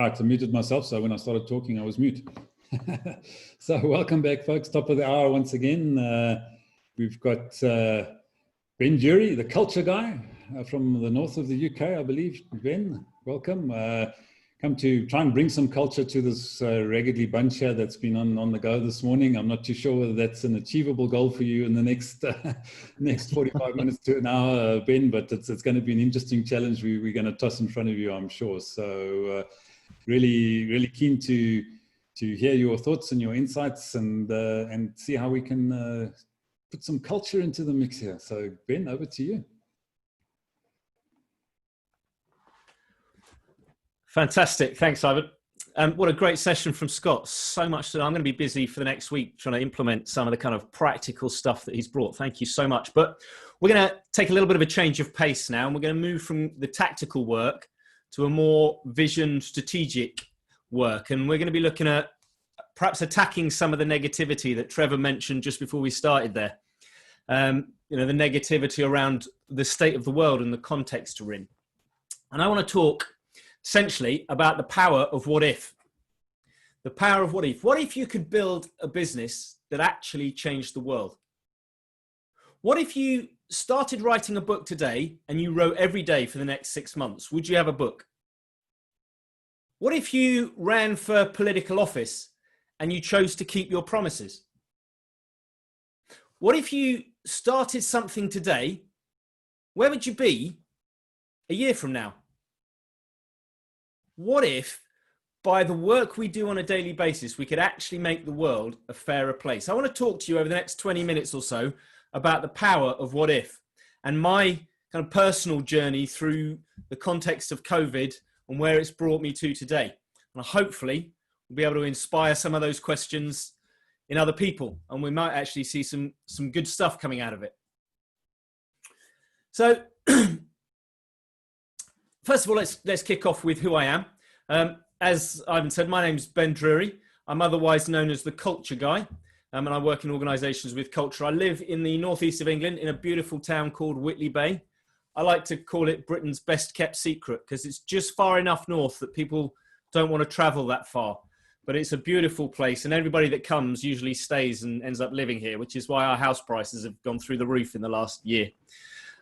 Right, I muted myself, so when I started talking, I was mute. So welcome back, folks. Top of the hour once again. We've got Ben Drury, the culture guy from the north of the UK, I believe. Ben, welcome. Come to try and bring some culture to this raggedy bunch here that's been on the go this morning. I'm not too sure whether that's an achievable goal for you in the next 45 minutes to an hour, Ben, but it's going to be an interesting challenge we're going to toss in front of you, I'm sure. So really keen to hear your thoughts and your insights and see how we can put some culture into the mix here. So Ben, over to you. Fantastic. Thanks, Ivan. What a great session from Scott. So much that I'm going to be busy for the next week trying to implement some of the kind of practical stuff that he's brought. Thank you so much. But we're going to take a little bit of a change of pace now, and we're going to move from the tactical work to a more vision strategic work. And we're going to be looking at perhaps attacking some of the negativity that Trevor mentioned just before we started there. You know, the negativity around the state of the world and the context we're in. And I want to talk essentially about the power of what if. The power of what if. What if you could build a business that actually changed the world? What if you started writing a book today and you wrote every day for the next 6 months? Would you have a book? What if you ran for political office and you chose to keep your promises? What if you started something today? Where would you be a year from now? What if, by the work we do on a daily basis, we could actually make the world a fairer place? I want to talk to you over the next 20 minutes or so about the power of what if and my kind of personal journey through the context of COVID and where it's brought me to today. And hopefully we'll be able to inspire some of those questions in other people, and we might actually see some good stuff coming out of it. So first of all, let's kick off with who I am. As Ivan said, my name's Ben Drury. I'm otherwise known as the culture guy, and I work in organisations with culture. I live in the northeast of England in a beautiful town called Whitley Bay. I like to call it Britain's best kept secret because it's just far enough north that people don't want to travel that far. But it's a beautiful place, and everybody that comes usually stays and ends up living here, which is why our house prices have gone through the roof in the last year.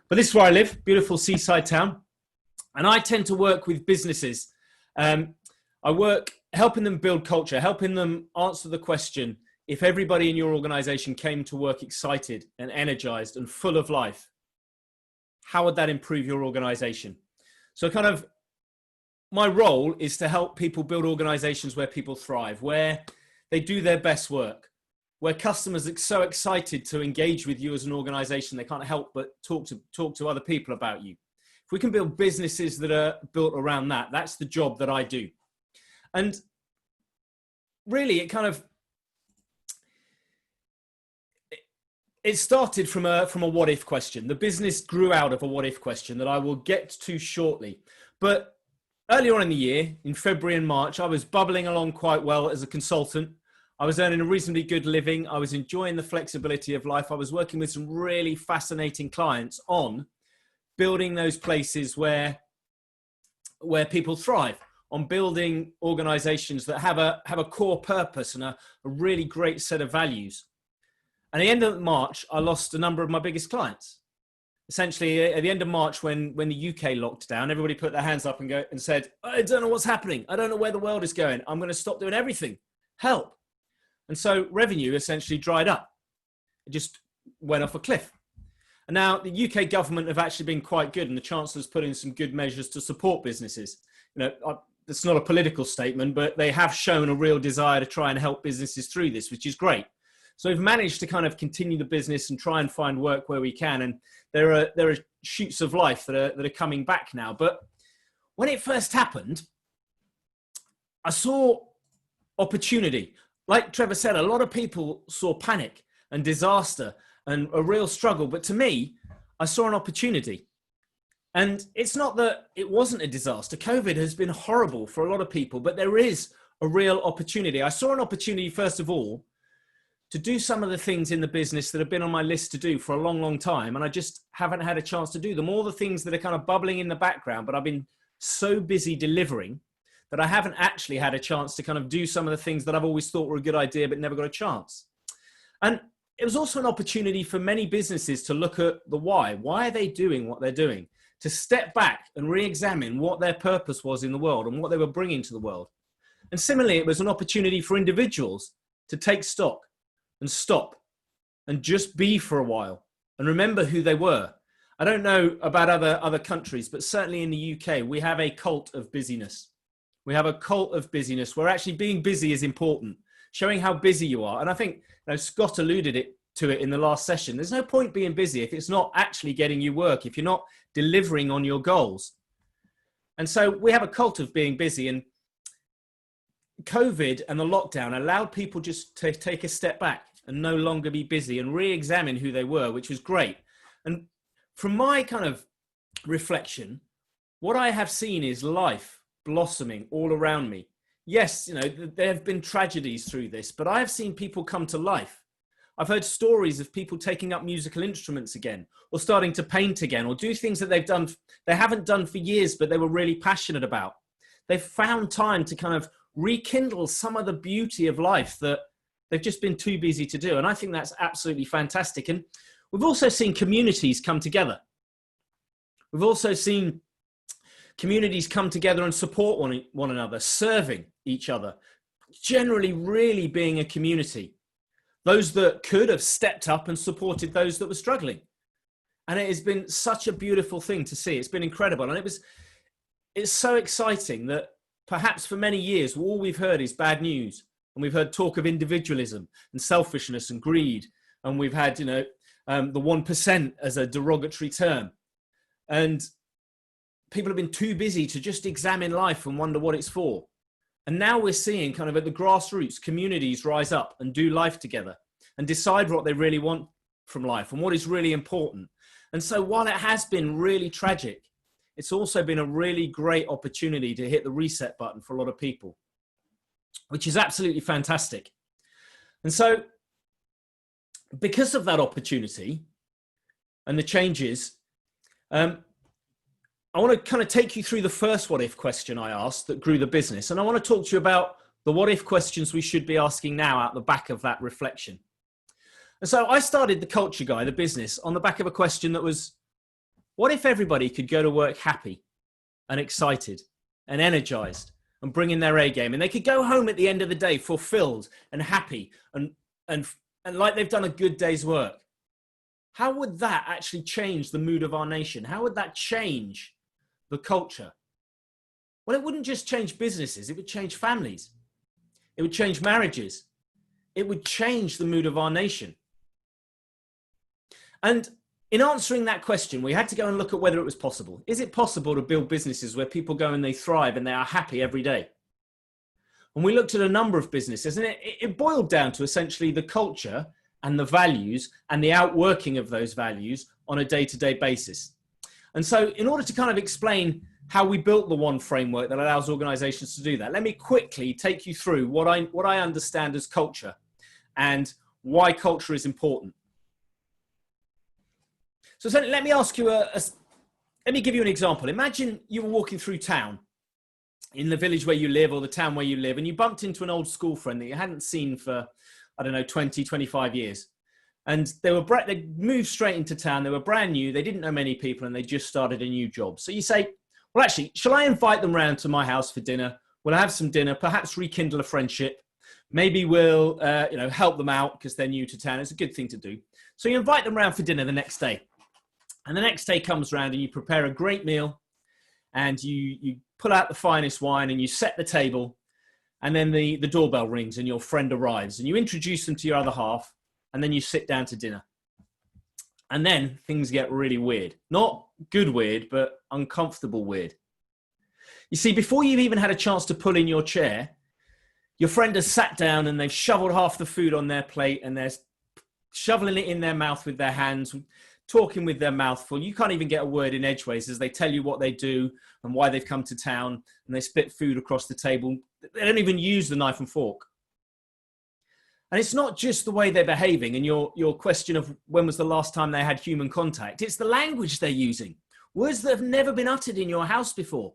But this is where I live, beautiful seaside town. And I tend to work with businesses. I work helping them build culture, helping them answer the question, if everybody in your organization came to work excited and energized and full of life, how would that improve your organization? So kind of my role is to help people build organizations where people thrive, where they do their best work, where customers are so excited to engage with you as an organization, they can't help but talk to other people about you. If we can build businesses that are built around that, that's the job that I do. And really, it started from a what if question. The business grew out of a what if question that I will get to shortly. But earlier on in the year, in February and March, I was bubbling along quite well as a consultant. I was earning a reasonably good living. I was enjoying the flexibility of life. I was working with some really fascinating clients on building those places where people thrive, on building organizations that have a core purpose and a really great set of values. And at the end of March, I lost a number of my biggest clients. Essentially, at the end of March, when the UK locked down, everybody put their hands up and said, I don't know what's happening. I don't know where the world is going. I'm going to stop doing everything. Help. And so revenue essentially dried up. It just went off a cliff. And now the UK government have actually been quite good, and the Chancellor's put in some good measures to support businesses. You know, it's not a political statement, but they have shown a real desire to try and help businesses through this, which is great. So we've managed to kind of continue the business and try and find work where we can. And there are shoots of life that are coming back now. But when it first happened, I saw opportunity. Like Trevor said, a lot of people saw panic and disaster and a real struggle. But to me, I saw an opportunity. And it's not that it wasn't a disaster. COVID has been horrible for a lot of people, but there is a real opportunity. I saw an opportunity, first of all, to do some of the things in the business that have been on my list to do for a long, long time. And I just haven't had a chance to do them. All the things that are kind of bubbling in the background, but I've been so busy delivering that I haven't actually had a chance to kind of do some of the things that I've always thought were a good idea, but never got a chance. And it was also an opportunity for many businesses to look at the why. Why are they doing what they're doing? To step back and re-examine what their purpose was in the world and what they were bringing to the world. And similarly, it was an opportunity for individuals to take stock and stop and just be for a while and remember who they were. I don't know about other countries, but certainly in the UK, we have a cult of busyness. We have a cult of busyness where actually being busy is important, showing how busy you are. And I think Scott alluded to it in the last session. There's no point being busy if it's not actually getting you work, if you're not delivering on your goals. And so we have a cult of being busy, and COVID and the lockdown allowed people just to take a step back and no longer be busy and re-examine who they were, which was great. And from my kind of reflection, what I have seen is life blossoming all around me. Yes, there have been tragedies through this, but I have seen people come to life. I've heard stories of people taking up musical instruments again, or starting to paint again, or do things that they haven't done for years, but they were really passionate about. They've found time to kind of rekindle some of the beauty of life that they've just been too busy to do. And I think that's absolutely fantastic. And we've also seen communities come together. We've also seen communities come together and support one another, serving each other, generally really being a community. Those that could have stepped up and supported those that were struggling. And it has been such a beautiful thing to see. It's been incredible. And it's so exciting that perhaps for many years, all we've heard is bad news. And we've heard talk of individualism and selfishness and greed. And we've had, the 1% as a derogatory term. And people have been too busy to just examine life and wonder what it's for. And now we're seeing kind of at the grassroots, communities rise up and do life together and decide what they really want from life and what is really important. And so while it has been really tragic, it's also been a really great opportunity to hit the reset button for a lot of people, which is absolutely fantastic. And so because of that opportunity and the changes, I want to kind of take you through the first what if question I asked that grew the business. And I want to talk to you about the what if questions we should be asking now out the back of that reflection. And so I started the Culture Guy, the business, on the back of a question that was, what if everybody could go to work happy and excited and energized and bring in their A game, and they could go home at the end of the day fulfilled and happy and like they've done a good day's work? How would that actually change the mood of our nation? How would that change the culture? Well, it wouldn't just change businesses. It would change families. It would change marriages. It would change the mood of our nation. And in answering that question, we had to go and look at whether it was possible. Is it possible to build businesses where people go and they thrive and they are happy every day? And we looked at a number of businesses, and it boiled down to essentially the culture and the values and the outworking of those values on a day-to-day basis. And so in order to kind of explain how we built the one framework that allows organizations to do that, let me quickly take you through what I understand as culture and why culture is important. So let me ask you let me give you an example. Imagine you were walking through town in the village where you live or the town where you live, and you bumped into an old school friend that you hadn't seen for, 20, 25 years. And they moved straight into town. They were brand new. They didn't know many people, and they just started a new job. So you say, well, actually, shall I invite them round to my house for dinner? We'll have some dinner, perhaps rekindle a friendship. Maybe we'll, help them out because they're new to town. It's a good thing to do. So you invite them round for dinner the next day. And the next day comes round and you prepare a great meal, and you pull out the finest wine and you set the table. And then the doorbell rings and your friend arrives, and you introduce them to your other half, and then you sit down to dinner. And then things get really weird. Not good weird, but uncomfortable weird. You see, before you've even had a chance to pull in your chair, your friend has sat down and they've shoveled half the food on their plate, and they're shoveling it in their mouth with their hands, talking with their mouth full. You can't even get a word in edgeways as they tell you what they do and why they've come to town, and they spit food across the table. They don't even use the knife and fork. And it's not just the way they're behaving and your question of when was the last time they had human contact. It's the language they're using. Words that have never been uttered in your house before.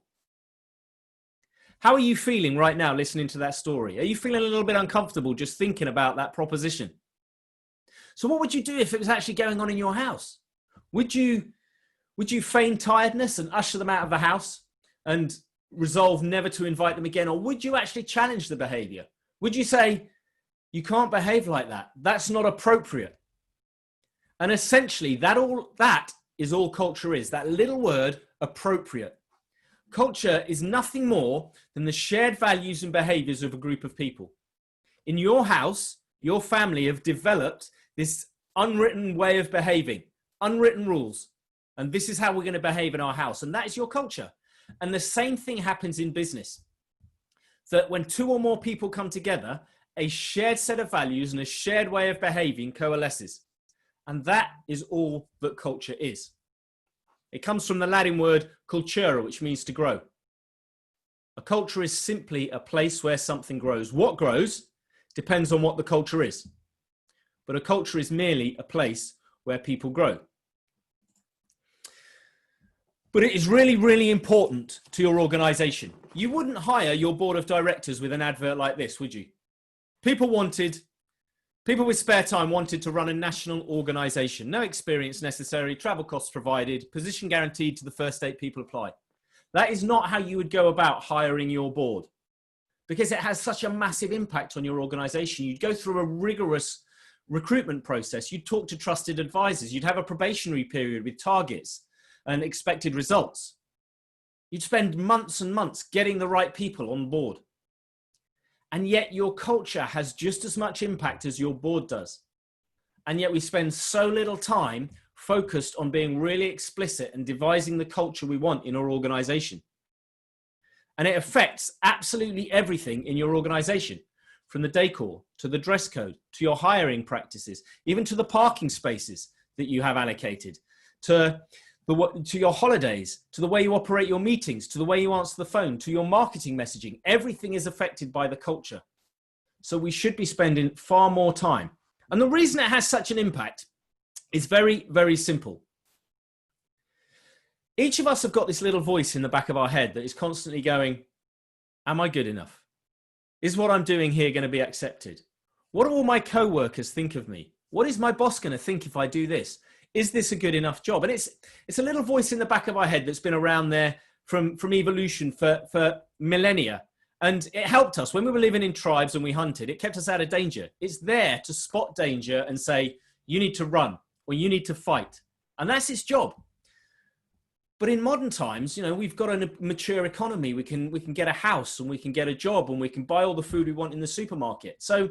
How are you feeling right now listening to that story? Are you feeling a little bit uncomfortable just thinking about that proposition? So what would you do if it was actually going on in your house? Would you feign tiredness and usher them out of the house and resolve never to invite them again? Or would you actually challenge the behavior? Would you say, you can't behave like that? That's not appropriate. And essentially that is all culture is, that little word, appropriate. Culture is nothing more than the shared values and behaviors of a group of people. In your house, your family have developed this unwritten way of behaving, unwritten rules. And this is how we're going to behave in our house. And that is your culture. And the same thing happens in business. That when two or more people come together, a shared set of values and a shared way of behaving coalesces. And that is all that culture is. It comes from the Latin word cultura, which means to grow. A culture is simply a place where something grows. What grows depends on what the culture is. But a culture is merely a place where people grow. But it is really, really important to your organization. You wouldn't hire your board of directors with an advert like this, would you? People with spare time wanted to run a national organization. No experience necessary, travel costs provided, position guaranteed to the first 8 people apply. That is not how you would go about hiring your board, because it has such a massive impact on your organization. You'd go through a rigorous recruitment process. You'd talk to trusted advisors. You'd have a probationary period with targets and expected results. You'd spend months and months getting the right people on board. And yet your culture has just as much impact as your board does. And yet we spend so little time focused on being really explicit and devising the culture we want in our organization. And it affects absolutely everything in your organization, from the decor to the dress code, to your hiring practices, even to the parking spaces that you have allocated, to your holidays, to the way you operate your meetings, to the way you answer the phone, to your marketing messaging. Everything is affected by the culture. So we should be spending far more time. And the reason it has such an impact is very, very simple. Each of us have got this little voice in the back of our head that is constantly going, am I good enough? Is what I'm doing here going to be accepted? What do all my co-workers think of me? What is my boss going to think if I do this? Is this a good enough job? And it's a little voice in the back of our head that's been around there from evolution for millennia. And it helped us when we were living in tribes and we hunted. It kept us out of danger. It's there to spot danger and say, you need to run or you need to fight. And that's its job. But in modern times, we've got a mature economy. We can get a house and we can get a job and we can buy all the food we want in the supermarket. So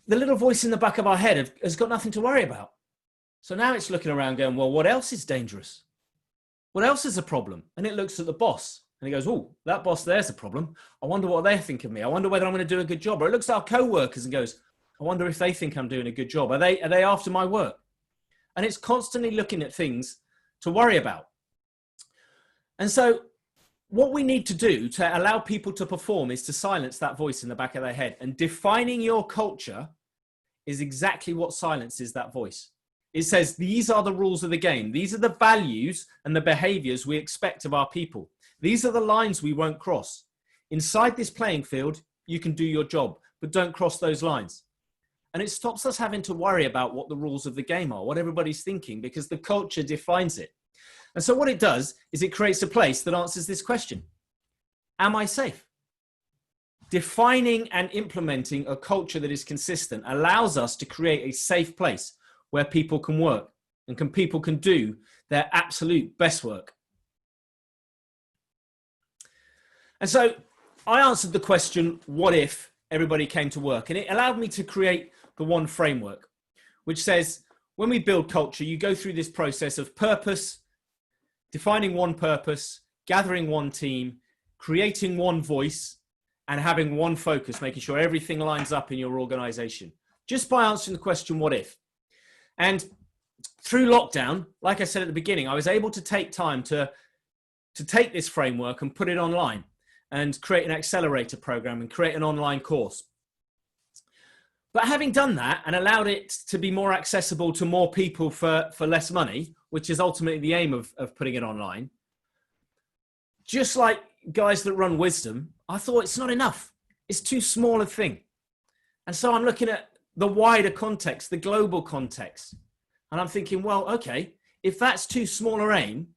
the little voice in the back of our head has got nothing to worry about. So now it's looking around going, well, what else is dangerous? What else is a problem? And it looks at the boss and he goes, oh, that boss there's a problem. I wonder what they think of me. I wonder whether I'm going to do a good job. Or it looks at our co-workers and goes, I wonder if they think I'm doing a good job. Are they after my work? And it's constantly looking at things to worry about. And so what we need to do to allow people to perform is to silence that voice in the back of their head. And defining your culture is exactly what silences that voice. It says, these are the rules of the game. These are the values and the behaviors we expect of our people. These are the lines we won't cross. Inside this playing field, you can do your job, but don't cross those lines. And it stops us having to worry about what the rules of the game are, what everybody's thinking, because the culture defines it. And so what it does is it creates a place that answers this question. Am I safe? Defining and implementing a culture that is consistent allows us to create a safe place where people can work and people can do their absolute best work. And so I answered the question, what if everybody came to work? And it allowed me to create the one framework, which says, when we build culture, you go through this process of purpose, defining one purpose, gathering one team, creating one voice, and having one focus, making sure everything lines up in your organization, just by answering the question, what if? And through lockdown, like I said at the beginning, I was able to take time to take this framework and put it online and create an accelerator program and create an online course. But having done that and allowed it to be more accessible to more people for less money, which is ultimately the aim of putting it online, just like guys that run Wisdom, I thought it's not enough. It's too small a thing. And so I'm looking at the wider context, the global context. And I'm thinking, well, okay, if that's too small a aim,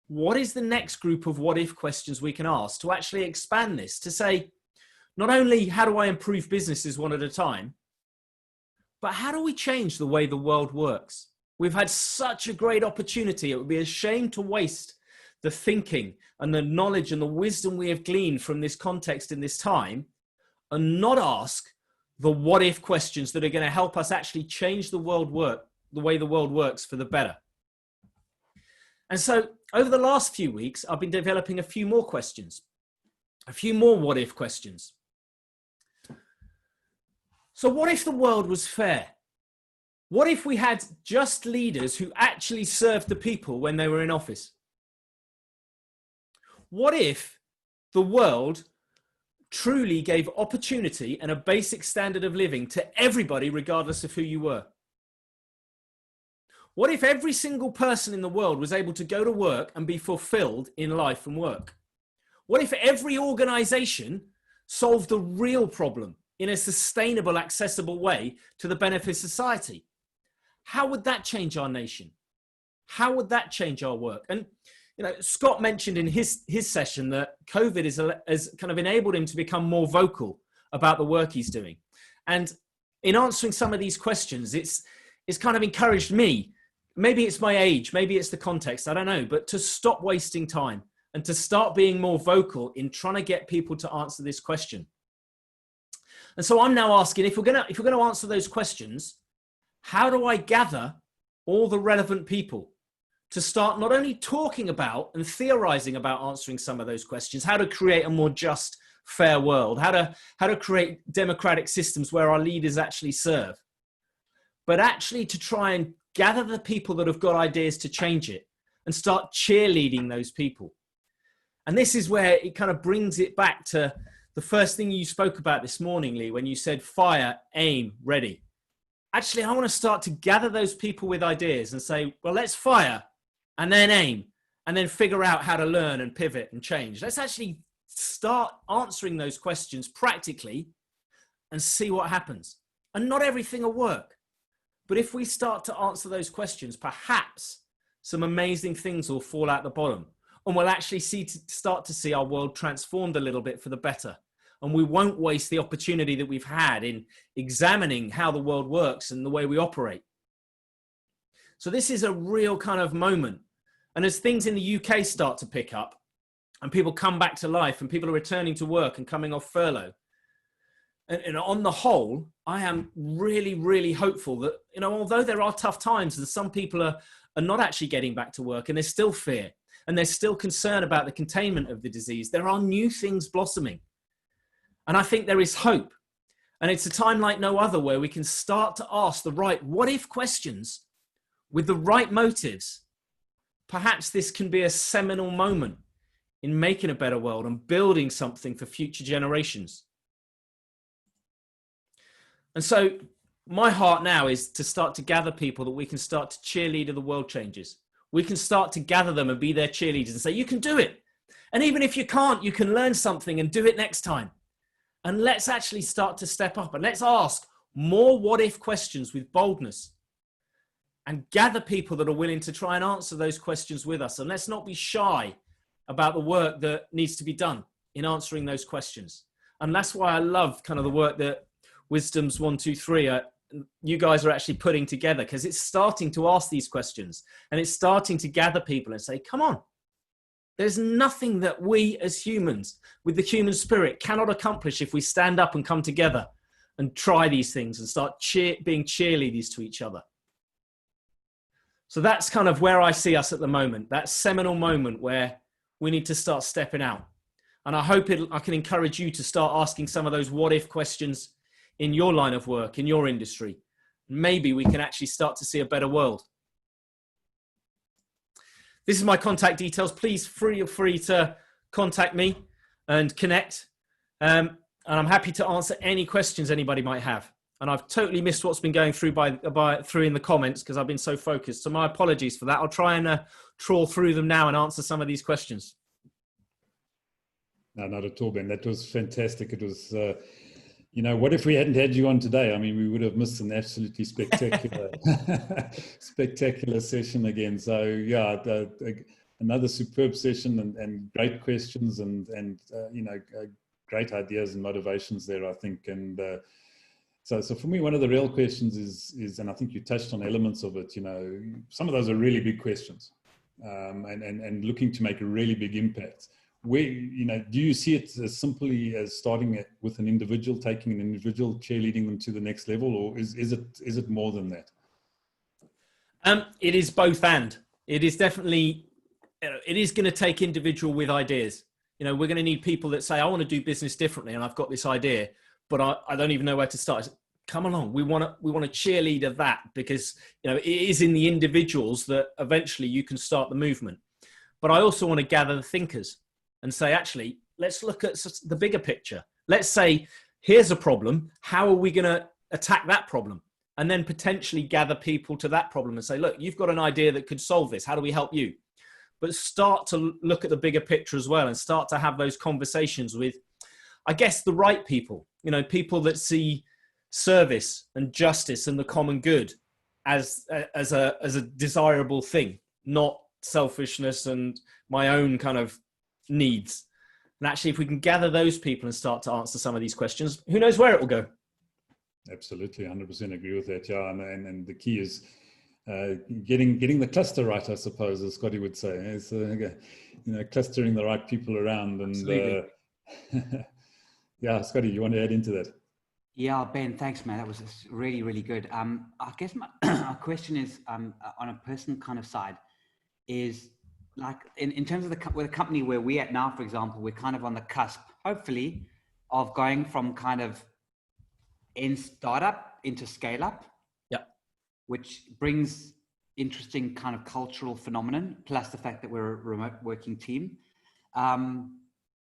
what is the next group of what if questions we can ask to actually expand this, to say, not only how do I improve businesses one at a time, but how do we change the way the world works? We've had such a great opportunity. It would be a shame to waste the thinking and the knowledge and the wisdom we have gleaned from this context in this time and not ask the what if questions that are going to help us actually change the way the world works for the better. And so over the last few weeks, I've been developing a few more questions, a few more what if questions. So what if the world was fair? What if we had just leaders who actually served the people when they were in office? What if the world truly gave opportunity and a basic standard of living to everybody, regardless of who you were? What if every single person in the world was able to go to work and be fulfilled in life and work? What if every organization solved the real problem in a sustainable, accessible way to the benefit of society? How would that change our nation? How would that change our work? And Scott mentioned in his session that COVID has kind of enabled him to become more vocal about the work he's doing. And in answering some of these questions, it's kind of encouraged me. Maybe it's my age, maybe it's the context, I don't know, but to stop wasting time and to start being more vocal in trying to get people to answer this question. And so I'm now asking, if we're going to answer those questions, how do I gather all the relevant people to start not only talking about and theorizing about answering some of those questions, how to create a more just, fair world, how to create democratic systems where our leaders actually serve, but actually to try and gather the people that have got ideas to change it and start cheerleading those people. And this is where it kind of brings it back to the first thing you spoke about this morning, Lee, when you said fire, aim, ready. Actually, I want to start to gather those people with ideas and say, well, let's fire and then aim and then figure out how to learn and pivot and change. Let's actually start answering those questions practically and see what happens. And not everything will work. But if we start to answer those questions, perhaps some amazing things will fall out the bottom and we'll actually start to see our world transformed a little bit for the better. And we won't waste the opportunity that we've had in examining how the world works and the way we operate. So this is a real kind of moment. And as things in the UK start to pick up and people come back to life and people are returning to work and coming off furlough, and on the whole, I am really, really hopeful that, although there are tough times and some people are not actually getting back to work and there's still fear and there's still concern about the containment of the disease, there are new things blossoming. And I think there is hope. And it's a time like no other where we can start to ask the right what if questions with the right motives. Perhaps this can be a seminal moment in making a better world and building something for future generations. And so my heart now is to start to gather people that we can start to cheerleader the world changes. We can start to gather them and be their cheerleaders and say, you can do it. And even if you can't, you can learn something and do it next time. And let's actually start to step up and let's ask more what if questions with boldness and gather people that are willing to try and answer those questions with us. And let's not be shy about the work that needs to be done in answering those questions. And that's why I love kind of the work that Wisdom's 1, 2, 3, you guys are actually putting together, because it's starting to ask these questions and it's starting to gather people and say, come on, there's nothing that we as humans with the human spirit cannot accomplish if we stand up and come together and try these things and start being cheerleaders to each other. So that's kind of where I see us at the moment, that seminal moment where we need to start stepping out. And I hope I can encourage you to start asking some of those what if questions in your line of work, in your industry. Maybe we can actually start to see a better world. This is my contact details. Please feel free to contact me and connect. And I'm happy to answer any questions anybody might have. And I've totally missed what's been going through through in the comments because I've been so focused. So my apologies for that. I'll try and trawl through them now and answer some of these questions. No, not at all, Ben. That was fantastic. It was, what if we hadn't had you on today? I mean, we would have missed an absolutely spectacular, spectacular session again. So yeah, another superb session and great questions and great ideas and motivations there, I think. And so for me, one of the real questions is, and I think you touched on elements of it. Some of those are really big questions, and looking to make a really big impact. Where, do you see it as simply as starting with an individual, taking an individual, cheerleading them to the next level, or is it more than that? It is both, and it is definitely, it is going to take individual with ideas. We're going to need people that say, I want to do business differently, and I've got this idea, but I don't even know where to start. Come along, we want to cheerlead of that, because it is in the individuals that eventually you can start the movement. But I also want to gather the thinkers and say, actually, let's look at the bigger picture. Let's say, here's a problem. How are we going to attack that problem? And then potentially gather people to that problem and say, look, you've got an idea that could solve this. How do we help you? But start to look at the bigger picture as well, and start to have those conversations with, I guess, the right people, people that see service and justice and the common good as a desirable thing, not selfishness and my own kind of needs. And actually, if we can gather those people and start to answer some of these questions, who knows where it will go? Absolutely, 100% agree with that. Yeah, and the key is getting the cluster right, I suppose, as Scotty would say. It's clustering the right people around. And yeah, Scotty, you want to add into that? Yeah, Ben, thanks, man. That was really, really good. I guess my question is, on a person kind of side, is like in terms of with a company where we're at now, for example, we're kind of on the cusp, hopefully, of going from kind of in startup into scale up. Yeah. Which brings interesting kind of cultural phenomenon, plus the fact that we're a remote working team,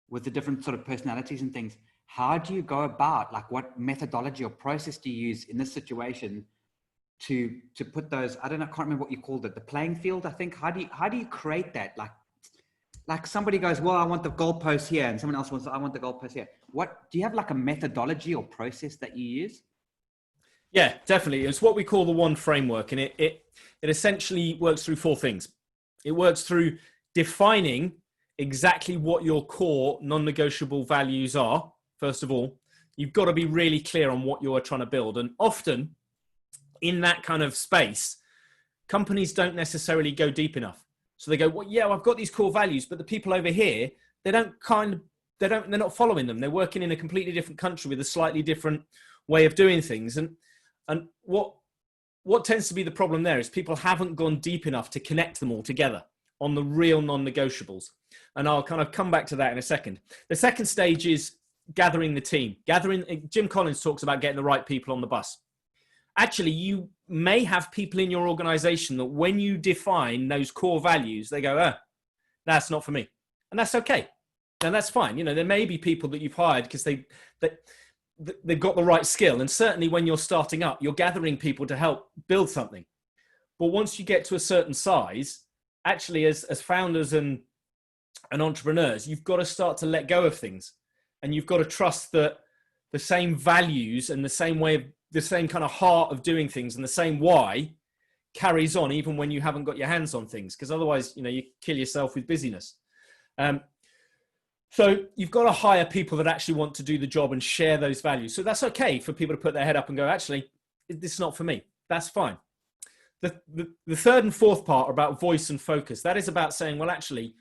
with the different sort of personalities and things. How do you go about, like, what methodology or process do you use in this situation to put those, I don't know, I can't remember what you called it, the playing field, I think. How do you create that? Like somebody goes, well, I want the goalpost here, and someone else wants, I want the goalpost here. What do you have, like a methodology or process that you use? Yeah, definitely. It's what we call the one framework, and it essentially works through four things. It works through defining exactly what your core non-negotiable values are. First of all, you've got to be really clear on what you are trying to build. And often in that kind of space, companies don't necessarily go deep enough. So they go, well, yeah, I've got these core values, but the people over here, they're not following them. They're working in a completely different country with a slightly different way of doing things. And what tends to be the problem there is people haven't gone deep enough to connect them all together on the real non-negotiables. And I'll kind of come back to that in a second. The second stage is gathering the team. Jim Collins talks about getting the right people on the bus. Actually, you may have people in your organization that when you define those core values, they go, that's not for me. And that's okay. And that's fine. There may be people that you've hired because they've got the right skill. And certainly when you're starting up, you're gathering people to help build something. But once you get to a certain size, actually as founders and entrepreneurs, you've got to start to let go of things. And you've got to trust that the same values and the same kind of heart of doing things and the same why carries on even when you haven't got your hands on things. Because otherwise, you kill yourself with busyness. So you've got to hire people that actually want to do the job and share those values. So that's okay for people to put their head up and go, actually, this is not for me. That's fine. The third and fourth part are about voice and focus. That is about saying, well, actually,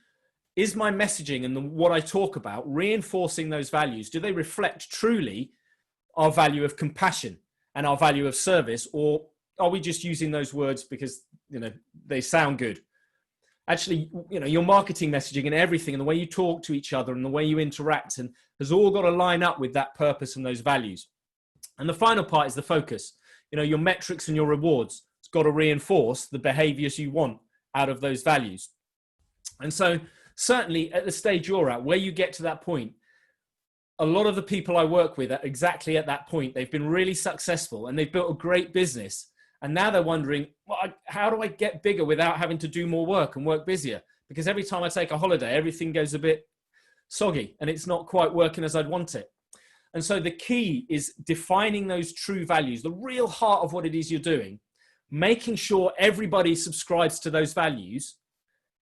is my messaging and what I talk about reinforcing those values? Do they reflect truly our value of compassion and our value of service? Or are we just using those words because, they sound good? Actually, your marketing messaging and everything and the way you talk to each other and the way you interact and has all got to line up with that purpose and those values. And the final part is the focus. Your metrics and your rewards. It's got to reinforce the behaviors you want out of those values. And so certainly at the stage you're at, where you get to that point, a lot of the people I work with are exactly at that point. They've been really successful and they've built a great business. And now they're wondering, well, how do I get bigger without having to do more work and work busier? Because every time I take a holiday, everything goes a bit soggy and it's not quite working as I'd want it. And so the key is defining those true values, the real heart of what it is you're doing, making sure everybody subscribes to those values.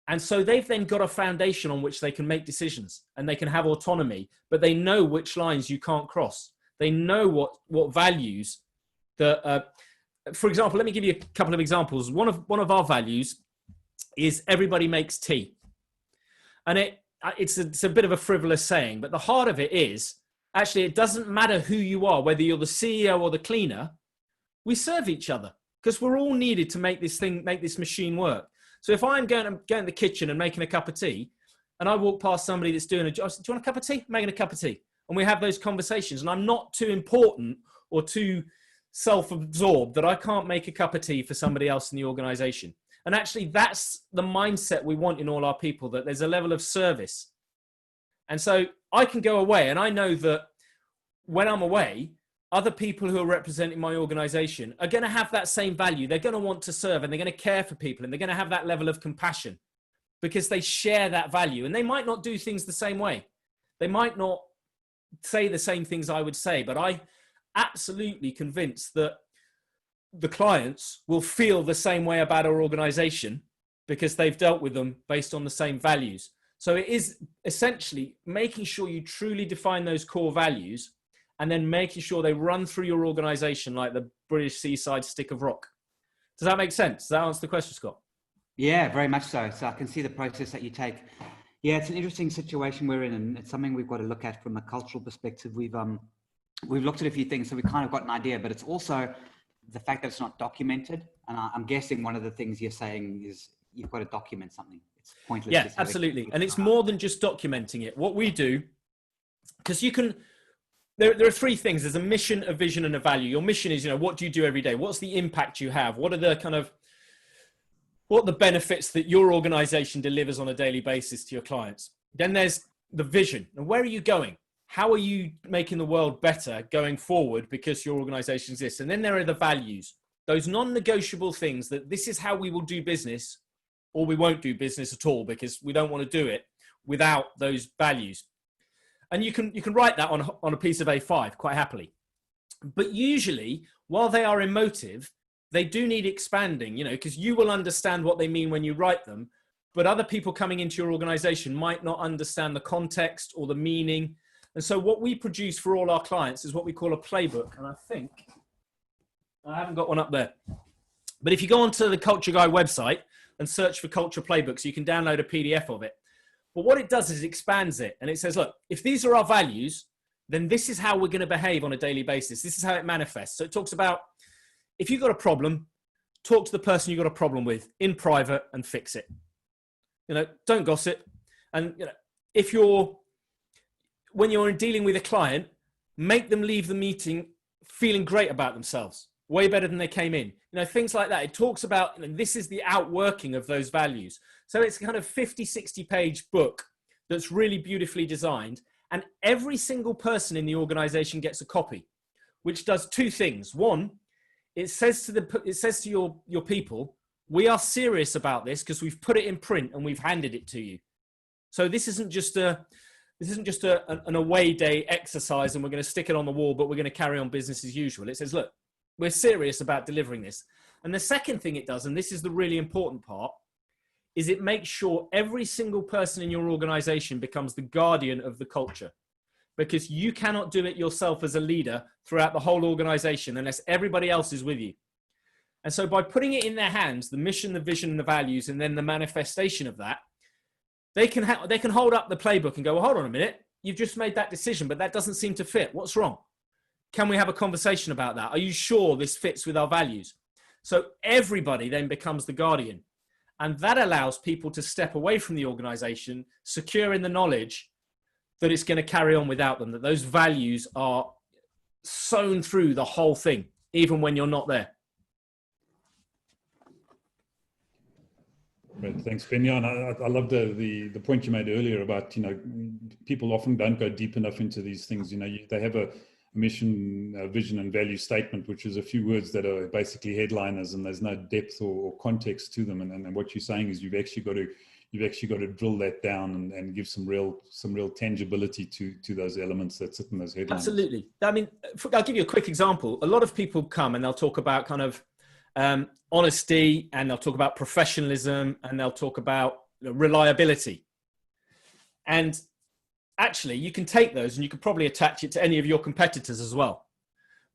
And so they've then got a foundation on which they can make decisions and they can have autonomy, but they know which lines you can't cross. They know what values that, for example, let me give you a couple of examples. One of our values is everybody makes tea. And it's a bit of a frivolous saying, but the heart of it is, actually, it doesn't matter who you are, whether you're the CEO or the cleaner, we serve each other because we're all needed to make this machine work. So if I'm going in the kitchen and making a cup of tea and I walk past somebody that's doing a job, I say, do you want a cup of tea? I'm making a cup of tea. And we have those conversations and I'm not too important or too self-absorbed that I can't make a cup of tea for somebody else in the organization. And actually that's the mindset we want in all our people, that there's a level of service. And so I can go away and I know that when I'm away, other people who are representing my organization are going to have that same value. They're going to want to serve and they're going to care for people and they're going to have that level of compassion because they share that value. And they might not do things the same way. They might not say the same things I would say, but I'm absolutely convinced that the clients will feel the same way about our organization because they've dealt with them based on the same values. So it is essentially making sure you truly define those core values and then making sure they run through your organization like the British seaside stick of rock. Does that make sense? Does that answer the question, Scott? Yeah, very much so. So I can see the process that you take. Yeah, it's an interesting situation we're in, and it's something we've got to look at from a cultural perspective. We've looked at a few things, so we kind of got an idea, but it's also the fact that it's not documented. And I'm guessing one of the things you're saying is you've got to document something. It's pointless. Yeah, absolutely. And it's more than just documenting it. What we do, because you can, there are three things. There's a mission, a vision, and a value. Your mission is, what do you do every day? What's the impact you have? What are the benefits that your organization delivers on a daily basis to your clients? Then there's the vision. And where are you going? How are you making the world better going forward because your organization exists? And then there are the values, those non-negotiable things that this is how we will do business, or we won't do business at all because we don't want to do it without those values. And you can write that on a piece of A5 quite happily. But usually, while they are emotive, they do need expanding, because you will understand what they mean when you write them, but other people coming into your organization might not understand the context or the meaning. And so what we produce for all our clients is what we call a playbook. And I think I haven't got one up there, but if you go onto the Culture Guy website and search for Culture Playbooks, you can download a PDF of it. But what it does is it expands it. And it says, look, if these are our values, then this is how we're going to behave on a daily basis. This is how it manifests. So it talks about, if you've got a problem, talk to the person you've got a problem with in private and fix it. Don't gossip. And, when you're dealing with a client, make them leave the meeting feeling great about themselves, way better than they came in. Things like that. It talks about, this is the outworking of those values. So it's kind of 50, 60 page book that's really beautifully designed. And every single person in the organization gets a copy, which does two things. One, it says to your people, we are serious about this because we've put it in print and we've handed it to you. So this isn't just an away day exercise and we're going to stick it on the wall, but we're going to carry on business as usual. It says, look, we're serious about delivering this. And the second thing it does, and this is the really important part, is it makes sure every single person in your organization becomes the guardian of the culture, because you cannot do it yourself as a leader throughout the whole organization unless everybody else is with you. And so by putting it in their hands, the mission, the vision, and the values, and then the manifestation of that, they can hold up the playbook and go, well, hold on a minute, you've just made that decision, but that doesn't seem to fit. What's wrong? Can we have a conversation about that? Are you sure this fits with our values? So everybody then becomes the guardian. And that allows people to step away from the organization, secure in the knowledge that it's going to carry on without them, that those values are sewn through the whole thing, even when you're not there. Great, thanks, Ben. Yeah, and I love the point you made earlier about, people often don't go deep enough into these things. They have a mission, vision, and value statement, which is a few words that are basically headliners, and there's no depth or context to them. And what you're saying is you've actually got to you've actually got to drill that down and give some real tangibility to those elements that sit in those headlines. Absolutely. I mean, I'll give you a quick example. A lot of people come and they'll talk about kind of honesty, and they'll talk about professionalism, and they'll talk about reliability. And actually, you can take those and you could probably attach it to any of your competitors as well.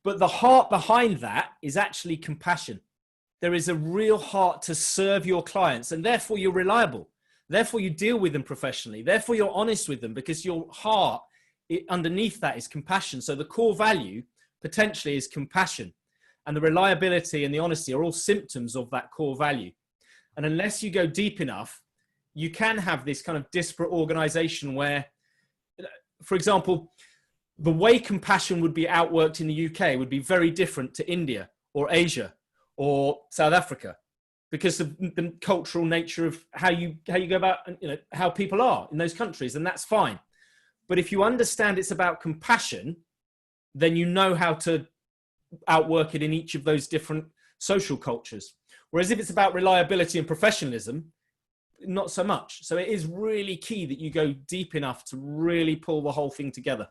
But the heart behind that is actually compassion. There is a real heart to serve your clients, and therefore you're reliable. Therefore you deal with them professionally. Therefore you're honest with them, because your heart underneath that is compassion. So the core value potentially is compassion, and the reliability and the honesty are all symptoms of that core value. And unless you go deep enough, you can have this kind of disparate organization where, for example, the way compassion would be outworked in the UK would be very different to India or Asia or South Africa, because of the cultural nature of how you go about, how people are in those countries, and that's fine. But if you understand it's about compassion, then you know how to outwork it in each of those different social cultures. Whereas if it's about reliability and professionalism, not so much. So it is really key that you go deep enough to really pull the whole thing together.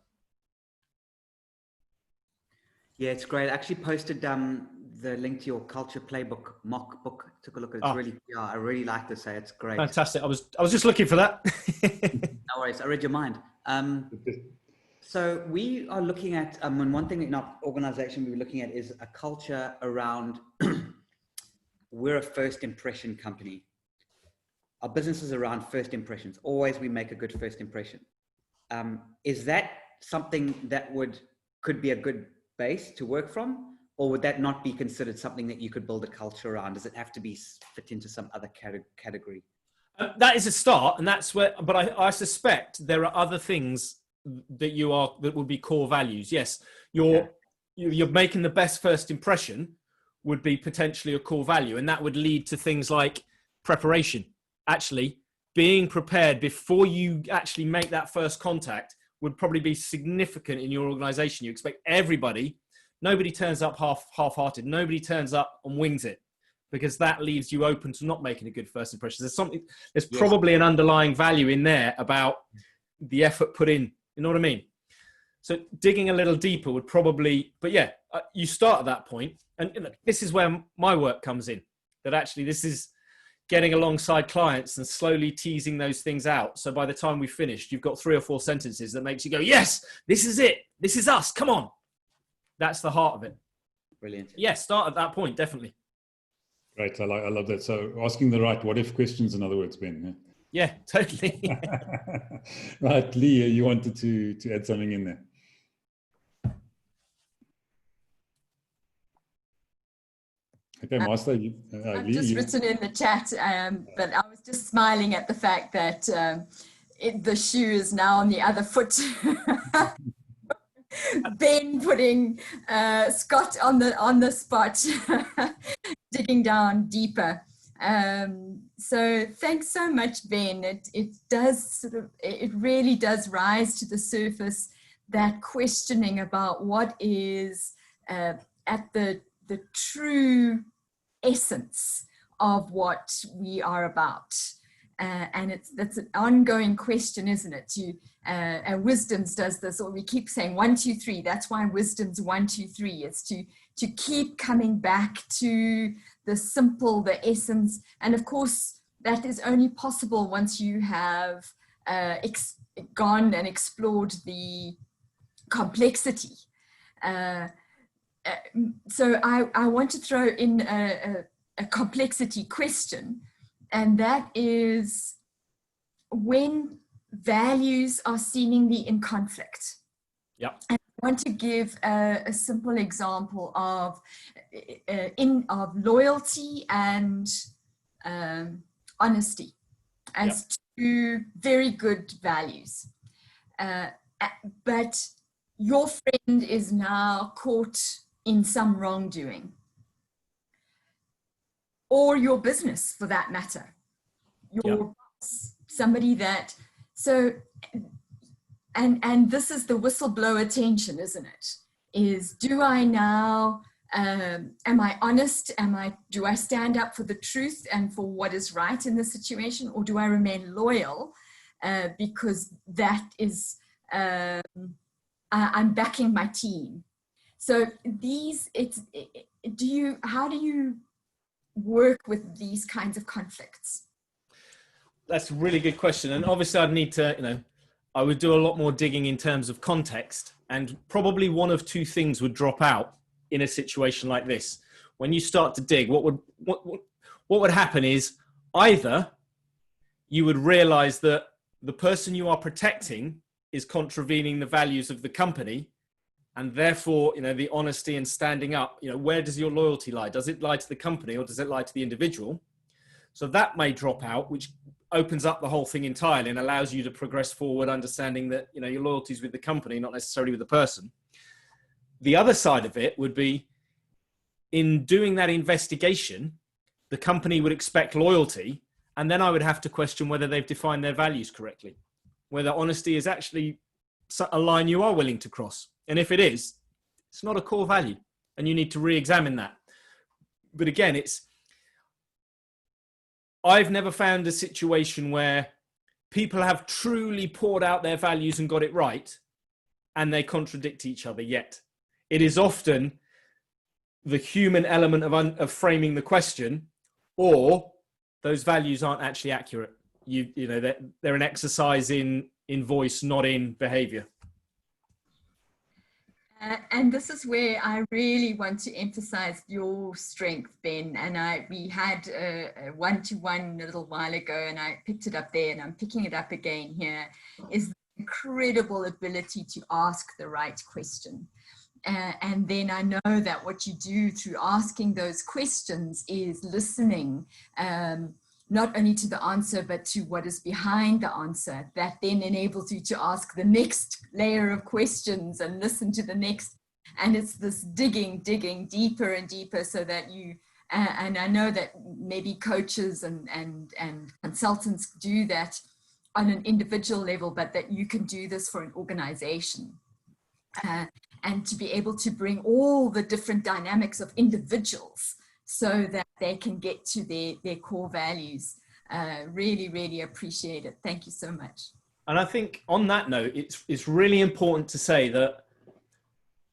Yeah, it's great. I actually posted the link to your culture playbook mock book. Took a look at it. I really like this. It's great. Fantastic. I was just looking for that. No worries. I read your mind. So we are looking at, and one thing in our organization we're looking at is a culture around, we're a first impression company. Our business is around first impressions. Always we make a good first impression. Is that something that could be a good base to work from, or would that not be considered something that you could build a culture around? Does it have to be fit into some other category? That is a start, and that's where, but I suspect there are other things that would be core values. Yes, you're making the best first impression would be potentially a core value, and that would lead to things like preparation. Actually, being prepared before you actually make that first contact would probably be significant in your organization. You expect everybody, nobody turns up half-hearted, nobody turns up and wings it, because that leaves you open to not making a good first impression. There's probably an underlying value in there about the effort put in. You know what I mean? So digging a little deeper would probably, but yeah, you start at that point, and this is where my work comes in, that actually this is getting alongside clients and slowly teasing those things out. So by the time we've finished, you've got 3 or 4 sentences that makes you go, yes, this is it. This is us. Come on. That's the heart of it. Brilliant. Yeah, start at that point, definitely. Great. I love that. So asking the right what if questions, in other words, Ben. Yeah, totally. Right, Lee, you wanted to add something in there. Okay, Master. I've just written in the chat, but I was just smiling at the fact that the shoe is now on the other foot. Ben putting Scott on the spot, digging down deeper. So thanks so much, Ben. It really does rise to the surface, that questioning about what is at the true essence of what we are about. And that's an ongoing question, isn't it? And Wisdoms does this, or we keep saying 1, 2, 3. That's why Wisdoms 1, 2, 3 is to keep coming back to the simple, the essence. And of course, that is only possible once you have gone and explored the complexity. So I want to throw in a complexity question, and that is when values are seemingly in conflict. Yeah. And I want to give a simple example of loyalty and honesty as two very good values. But your friend is now caught in some wrongdoing, or your business for that matter, your boss, somebody that, so, and this is the whistleblower tension, isn't it? Is, do I now Am I honest? Do I stand up for the truth and for what is right in the situation, or do I remain loyal because that is I'm backing my team? So how do you work with these kinds of conflicts? That's a really good question. And obviously I'd need to, I would do a lot more digging in terms of context, and probably one of two things would drop out in a situation like this. When you start to dig, what would happen is either you would realize that the person you are protecting is contravening the values of the company, and therefore, the honesty and standing up, where does your loyalty lie? Does it lie to the company or does it lie to the individual? So that may drop out, which opens up the whole thing entirely and allows you to progress forward, understanding that, your loyalty is with the company, not necessarily with the person. The other side of it would be, in doing that investigation, the company would expect loyalty, and then I would have to question whether they've defined their values correctly, whether honesty is actually a line you are willing to cross. And if it is, it's not a core value, and you need to re-examine that. But again, I've never found a situation where people have truly poured out their values and got it right, and they contradict each other yet. It is often the human element of framing the question, or those values aren't actually accurate. They're an exercise in voice, not in behavior. And this is where I really want to emphasize your strength, Ben. And we had a one-to-one a little while ago, and I picked it up there, and I'm picking it up again here, is the incredible ability to ask the right question. And then I know that what you do through asking those questions is listening, not only to the answer, but to what is behind the answer. That then enables you to ask the next layer of questions and listen to the next. And it's this digging deeper and deeper, so that you, and I know that maybe coaches and consultants do that on an individual level, but that you can do this for an organization. And to be able to bring all the different dynamics of individuals so that they can get to their core values. Really, really appreciate it. Thank you so much. And I think on that note, it's really important to say that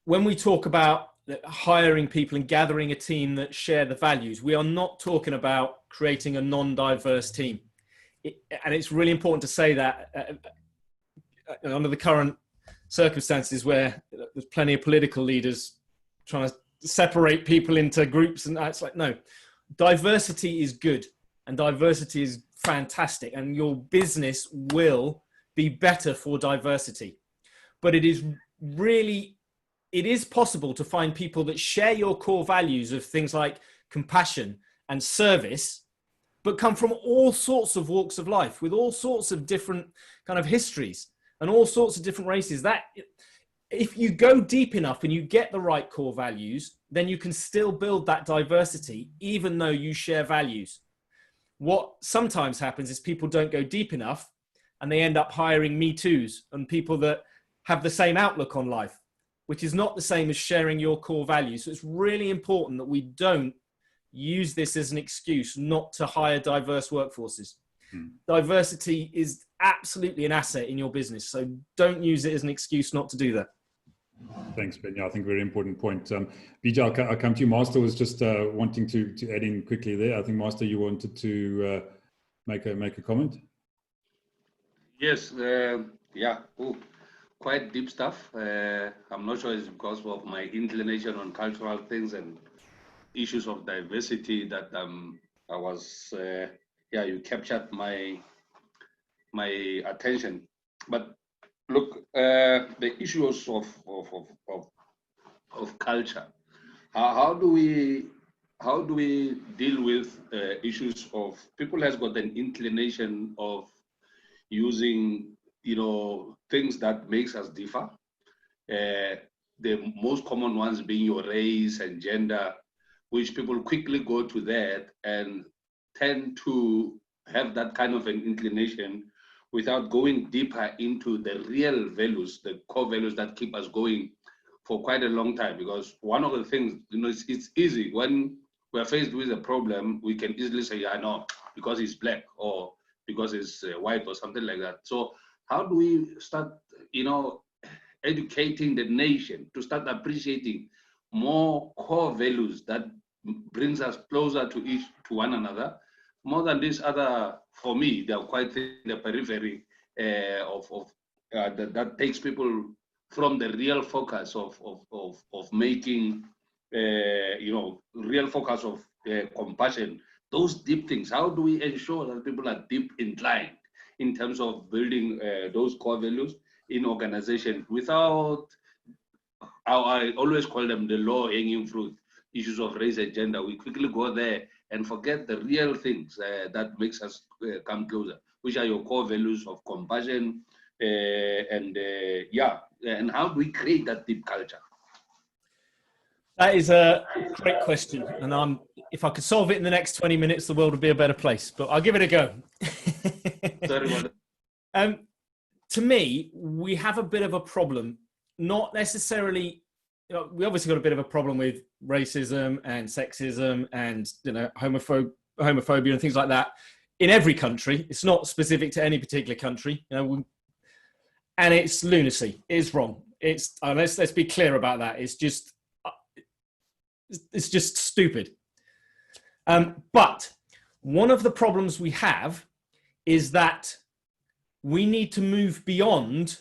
when we talk about hiring people and gathering a team that share the values, we are not talking about creating a non-diverse team. And it's really important to say that under the current circumstances where there's plenty of political leaders trying to separate people into groups, and it's like, no, diversity is good and diversity is fantastic, and your business will be better for diversity. But it is possible to find people that share your core values of things like compassion and service, but come from all sorts of walks of life with all sorts of different kind of histories and all sorts of different races. That if you go deep enough and you get the right core values, then you can still build that diversity, even though you share values. What sometimes happens is people don't go deep enough, and they end up hiring Me Too's and people that have the same outlook on life, which is not the same as sharing your core values. So it's really important that we don't use this as an excuse not to hire diverse workforces. Diversity is absolutely an asset in your business, so don't use it as an excuse not to do that. Thanks, Ben. Yeah, I think very important point. Bijay, I'll come to you. Master was just wanting to add in quickly there. I think, Master, you wanted to make a comment. Yes, yeah, quite deep stuff. I'm not sure it's because of my inclination on cultural things and issues of diversity that I was, you captured my attention. But look, the issues of culture. How do we deal with issues of people has got an inclination of using things that makes us differ. The most common ones being your race and gender, which people quickly go to that and tend to have that kind of an inclination without going deeper into the real values, the core values that keep us going, for quite a long time, because one of the things, it's easy when we're faced with a problem, we can easily say, yeah, no, because he's black or because he's white or something like that. So how do we start, educating the nation to start appreciating more core values that brings us closer to one another, more than this other, for me, they're quite in the periphery that takes people from the real focus of making, real focus of compassion, those deep things. How do we ensure that people are deep inclined in terms of building those core values in organization without, I always call them the low-hanging fruit, issues of race and gender. We quickly go there and forget the real things that makes us come closer, which are your core values of compassion, and how do we create that deep culture? That is a great question. And if I could solve it in the next 20 minutes, the world would be a better place, but I'll give it a go. Sorry about that. To me, we have a bit of a problem, not necessarily, we obviously got a bit of a problem with racism and sexism and, homophobia and things like that in every country. It's not specific to any particular country, and it's lunacy. It's wrong. Let's be clear about that. It's just stupid. But one of the problems we have is that we need to move beyond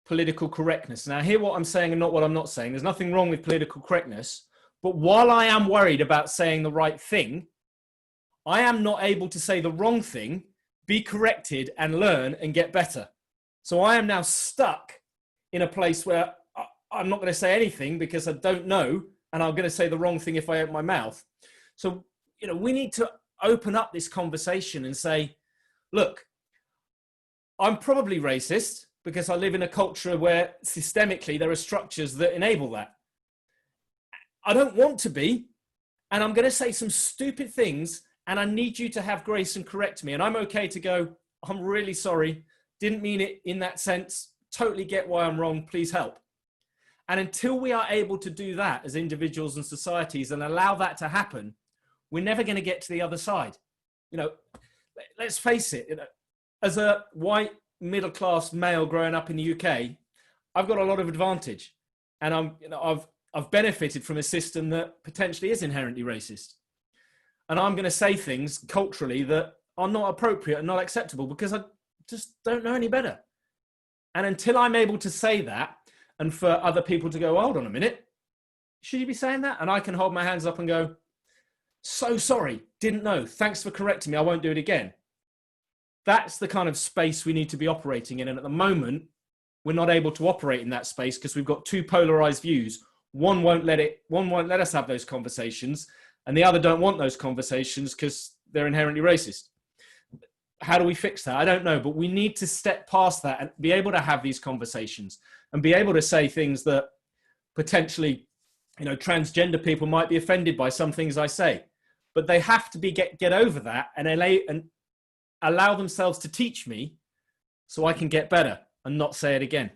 political correctness. Now, hear what I'm saying and not what I'm not saying. There's nothing wrong with political correctness. But while I am worried about saying the right thing, I am not able to say the wrong thing, be corrected and learn and get better. So I am now stuck in a place where I'm not going to say anything because I don't know, and I'm going to say the wrong thing if I open my mouth. So, we need to open up this conversation and say, look, I'm probably racist because I live in a culture where systemically there are structures that enable that. I don't want to be, and I'm going to say some stupid things, and I need you to have grace and correct me. And I'm okay to go, I'm really sorry, didn't mean it in that sense, totally get why I'm wrong, please help. And until we are able to do that as individuals and societies and allow that to happen, we're never going to get to the other side. Let's face it, as a white middle-class male growing up in the UK, I've got a lot of advantage, and I've benefited from a system that potentially is inherently racist. And I'm going to say things culturally that are not appropriate and not acceptable because I just don't know any better. And until I'm able to say that, and for other people to go, hold on a minute, should you be saying that? And I can hold my hands up and go, so sorry, didn't know, thanks for correcting me, I won't do it again. That's the kind of space we need to be operating in. And at the moment, we're not able to operate in that space because we've got two polarized views. One won't let us have those conversations, and the other don't want those conversations because they're inherently racist. How do we fix that? I don't know, but we need to step past that and be able to have these conversations and be able to say things that potentially, transgender people might be offended by some things I say, but they have to get over that and allow themselves to teach me so I can get better and not say it again.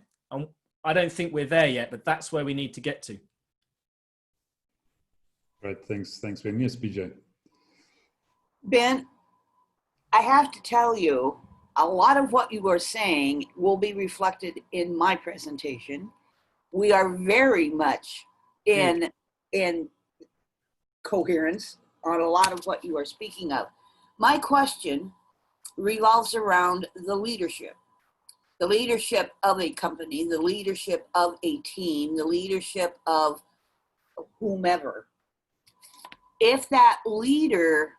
I don't think we're there yet, but that's where we need to get to. Right, thanks, Ben. Yes, BJ. Ben, I have to tell you, a lot of what you are saying will be reflected in my presentation. We are very much in coherence on a lot of what you are speaking of. My question revolves around the leadership of a company, the leadership of a team, the leadership of whomever. If that leader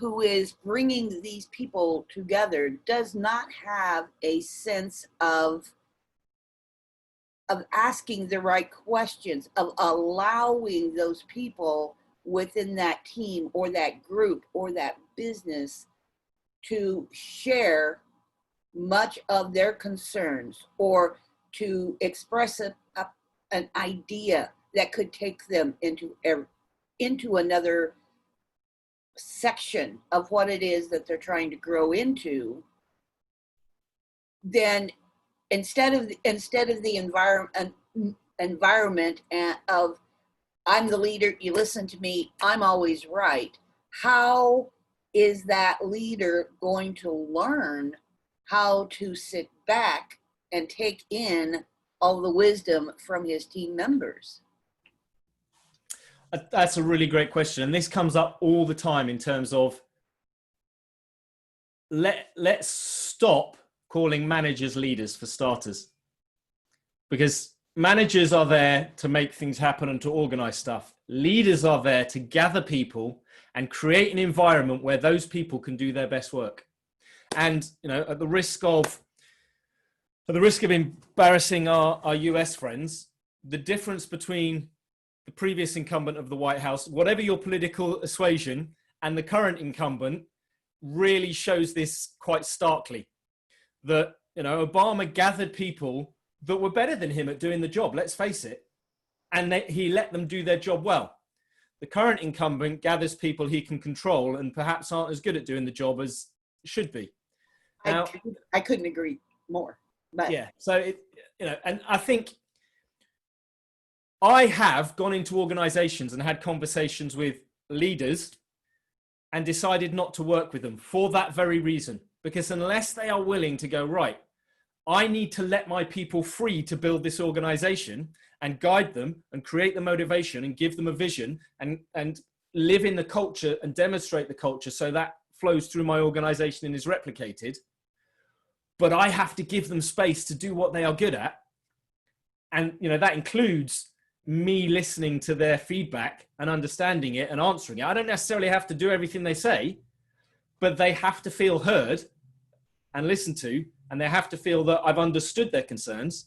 who is bringing these people together does not have a sense of asking the right questions, of allowing those people within that team or that group or that business to share much of their concerns or to express an idea that could take them into another section of what it is that they're trying to grow into, then instead of the environment, environment of I'm the leader, you listen to me, I'm always right. How is that leader going to learn how to sit back and take in all the wisdom from his team members? That's a really great question. And this comes up all the time in terms of let's stop calling managers leaders for starters. Because managers are there to make things happen and to organize stuff. Leaders are there to gather people and create an environment where those people can do their best work. And, you know, at the risk of embarrassing our US friends, the difference between the previous incumbent of the White House, whatever your political persuasion, and the current incumbent really shows this quite starkly. That, you know, Obama gathered people that were better than him at doing the job, let's face it, and he let them do their job well. The current incumbent gathers people he can control and perhaps aren't as good at doing the job as should be. Now, I couldn't agree more. But yeah, so and I think I have gone into organizations and had conversations with leaders and decided not to work with them for that very reason. Because unless they are willing to go, right, I need to let my people free to build this organization and guide them and create the motivation and give them a vision and live in the culture and demonstrate the culture so that flows through my organization and is replicated. But I have to give them space to do what they are good at. And, you know, that includes me listening to their feedback and understanding it and answering it. I don't necessarily have to do everything they say, but they have to feel heard and listened to, and they have to feel that I've understood their concerns.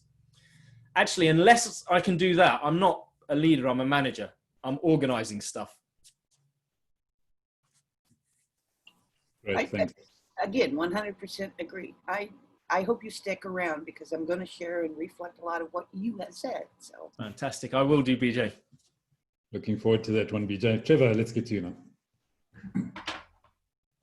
Actually, unless I can do that, I'm not a leader, I'm a manager. I'm organizing stuff. Great, thanks. Again, 100% agree. I hope you stick around because I'm going to share and reflect a lot of what you have said. So fantastic. I will do, BJ. Looking forward to that one, BJ. Trevor, let's get to you now.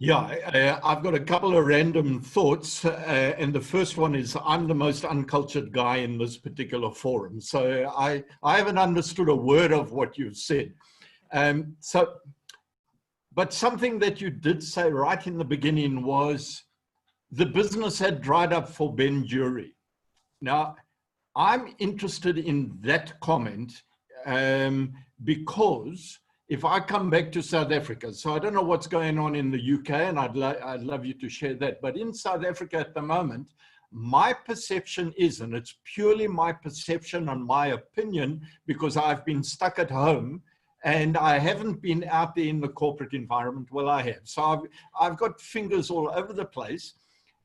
Yeah, I've got a couple of random thoughts. And the first one is I'm the most uncultured guy in this particular forum. So I haven't understood a word of what you've said. But something that you did say right in the beginning was the business had dried up for Ben Drury. Now, I'm interested in that comment because if I come back to South Africa, so I don't know what's going on in the UK, and I'd love you to share that. But in South Africa at the moment, my perception is, and it's purely my perception and my opinion, because I've been stuck at home and I haven't been out there in the corporate environment. Well, I have. So I've got fingers all over the place.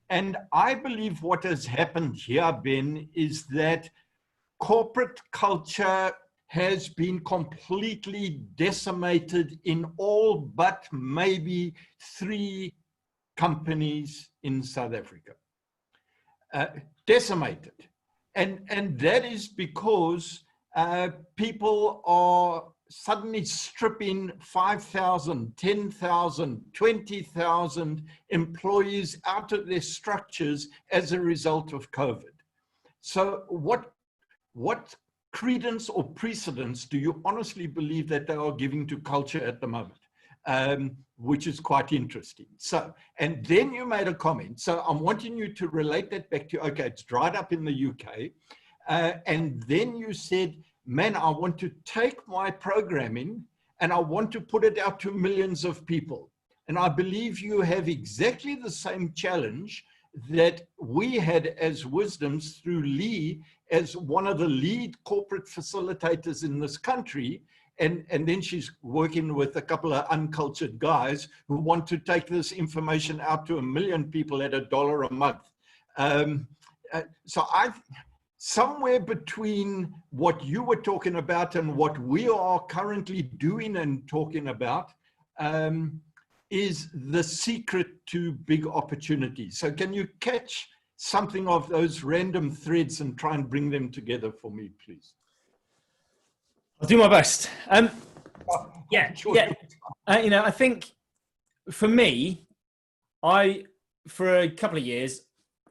And I believe what has happened here, Ben, is that corporate culture has been completely decimated in all but maybe 3 companies in South Africa. Decimated. And that is because people are suddenly stripping 5,000, 10,000, 20,000 employees out of their structures as a result of COVID. So what credence or precedence do you honestly believe that they are giving to culture at the moment? Which is quite interesting. So, and then you made a comment. So I'm wanting you to relate that back to, okay, it's dried up in the UK. And then you said, man, I want to take my programming and I want to put it out to millions of people. And I believe you have exactly the same challenge that we had as Wisdoms through Lee as one of the lead corporate facilitators in this country. And then she's working with a couple of uncultured guys who want to take this information out to 1 million people at $1 a month. So somewhere between what you were talking about and what we are currently doing and talking about is the secret to big opportunities. So can you catch something of those random threads and try and bring them together for me, please? I'll do my best. Yeah. You know, I think for me, for a couple of years,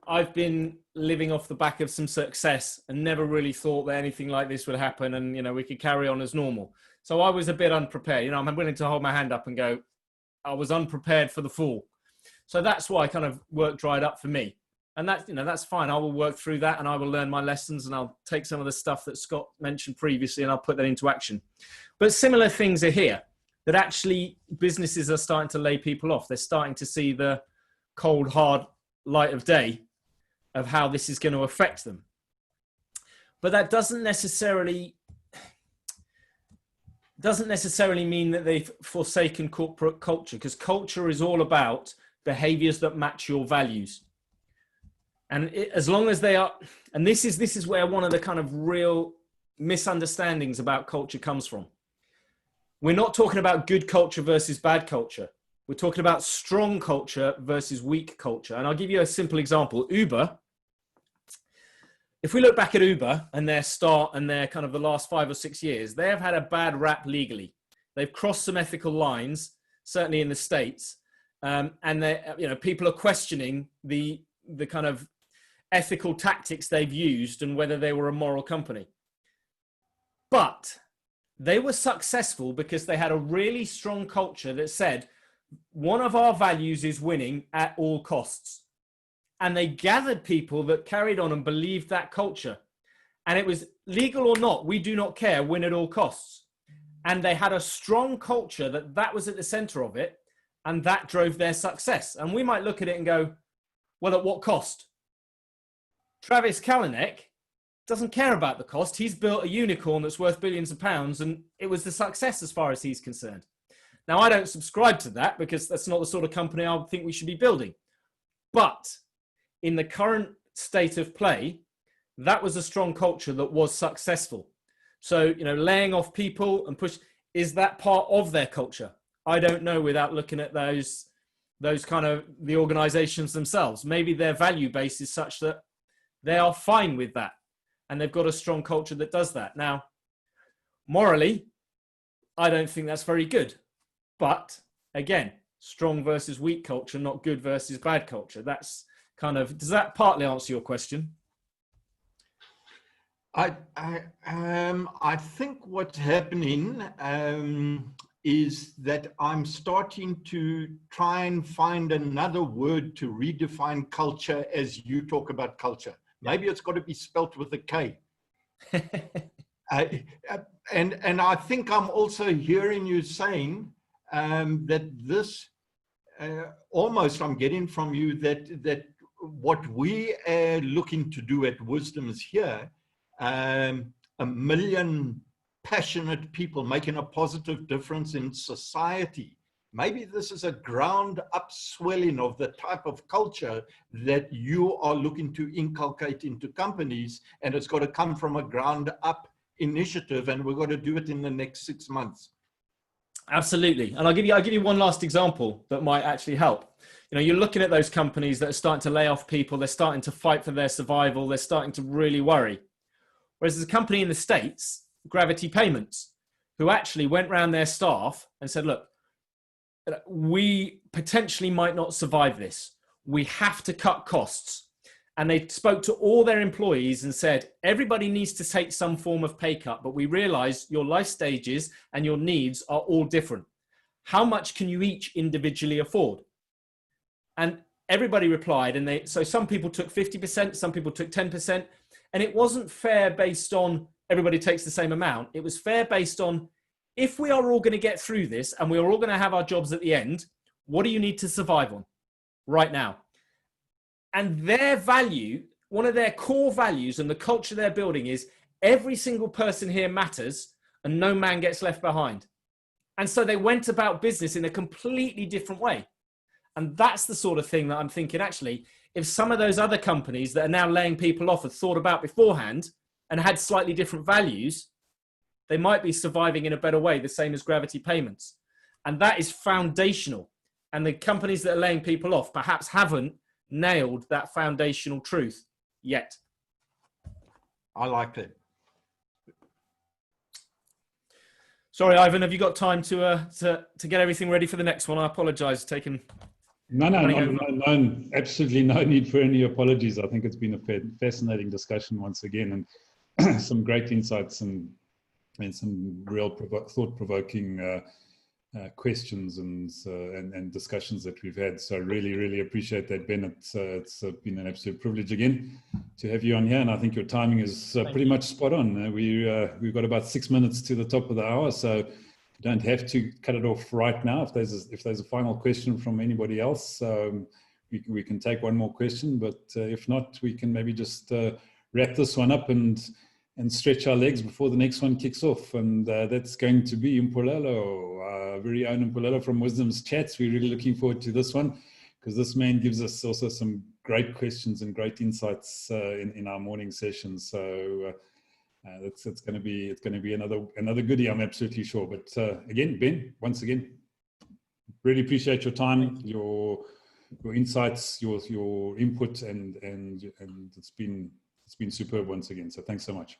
I've been living off the back of some success and never really thought that anything like this would happen and, you know, we could carry on as normal. So I was a bit unprepared. You know, I'm willing to hold my hand up and go, I was unprepared for the fall. So that's why kind of work dried up for me. And that's, you know, that's fine. I will work through that and I will learn my lessons and I'll take some of the stuff that Scott mentioned previously and I'll put that into action. But similar things are here, that actually businesses are starting to lay people off. They're starting to see the cold, hard light of day of how this is going to affect them. But that doesn't necessarily mean that they've forsaken corporate culture, because culture is all about behaviors that match your values. And as long as they are, and this is where one of the kind of real misunderstandings about culture comes from. We're not talking about good culture versus bad culture. We're talking about strong culture versus weak culture. And I'll give you a simple example. Uber, if we look back at Uber and their start and their kind of the last 5 or 6 years, they have had a bad rap legally. They've crossed some ethical lines, certainly in the States. And they, you know, people are questioning the kind of ethical tactics they've used and whether they were a moral company. But they were successful because they had a really strong culture that said, one of our values is winning at all costs. And they gathered people that carried on and believed that culture. And it was legal or not, we do not care, win at all costs. And they had a strong culture that was at the center of it. And that drove their success. And we might look at it and go, well, at what cost? Travis Kalanick doesn't care about the cost. He's built a unicorn that's worth billions of pounds, and it was the success as far as he's concerned. Now, I don't subscribe to that because that's not the sort of company I think we should be building. But in the current state of play, that was a strong culture that was successful. So, you know, laying off people and is that part of their culture? I don't know without looking at those kind of the organizations themselves. Maybe their value base is such that they are fine with that. And they've got a strong culture that does that. Now, morally, I don't think that's very good. But again, strong versus weak culture, not good versus bad culture. That's kind of, does that partly answer your question? I think what's happening is that I'm starting to try and find another word to redefine culture as you talk about culture. Maybe it's got to be spelt with a K. And I think I'm also hearing you saying that this, almost I'm getting from you that what we are looking to do at Wisdom is here, 1 million passionate people making a positive difference in society. Maybe this is a ground up swelling of the type of culture that you are looking to inculcate into companies, and it's got to come from a ground up initiative, and we've got to do it in the next 6 months. Absolutely. And I'll give you one last example that might actually help. You know, you're looking at those companies that are starting to lay off people. They're starting to fight for their survival. They're starting to really worry. Whereas there's a company in the States, Gravity Payments, who actually went around their staff and said, look, we potentially might not survive this. We have to cut costs. And they spoke to all their employees and said, everybody needs to take some form of pay cut, but we realize your life stages and your needs are all different. How much can you each individually afford? And everybody replied, and so some people took 50%, some people took 10%, and it wasn't fair based on everybody takes the same amount. It was fair based on, if we are all going to get through this and we are all going to have our jobs at the end, what do you need to survive on right now? And their value, one of their core values and the culture they're building is every single person here matters and no man gets left behind. And so they went about business in a completely different way. And that's the sort of thing that I'm thinking, actually, if some of those other companies that are now laying people off had thought about beforehand and had slightly different values, they might be surviving in a better way, the same as Gravity Payments. And that is foundational. And the companies that are laying people off perhaps haven't nailed that foundational truth yet. I like it. Sorry, Ivan, have you got time to get everything ready for the next one? I apologize for taking No, absolutely no need for any apologies. I think it's been a fascinating discussion once again, and some great insights and some real thought-provoking questions and discussions that we've had. So really appreciate that, Ben. It's been an absolute privilege again to have you on here, and I think your timing is pretty much spot on. We've got about 6 minutes to the top of the hour, so you don't have to cut it off right now. If there's a final question from anybody else, we can take one more question, but if not, we can maybe just wrap this one up and stretch our legs before the next one kicks off. And that's going to be Mpolelo, our very own Mpolelo from Wisdom's Chats. We're really looking forward to this one, because this man gives us also some great questions and great insights in our morning sessions. So it's going to be another goodie, I'm absolutely sure. But again, Ben, once again, really appreciate your time, your insights, your input, and it's been superb once again. So thanks so much.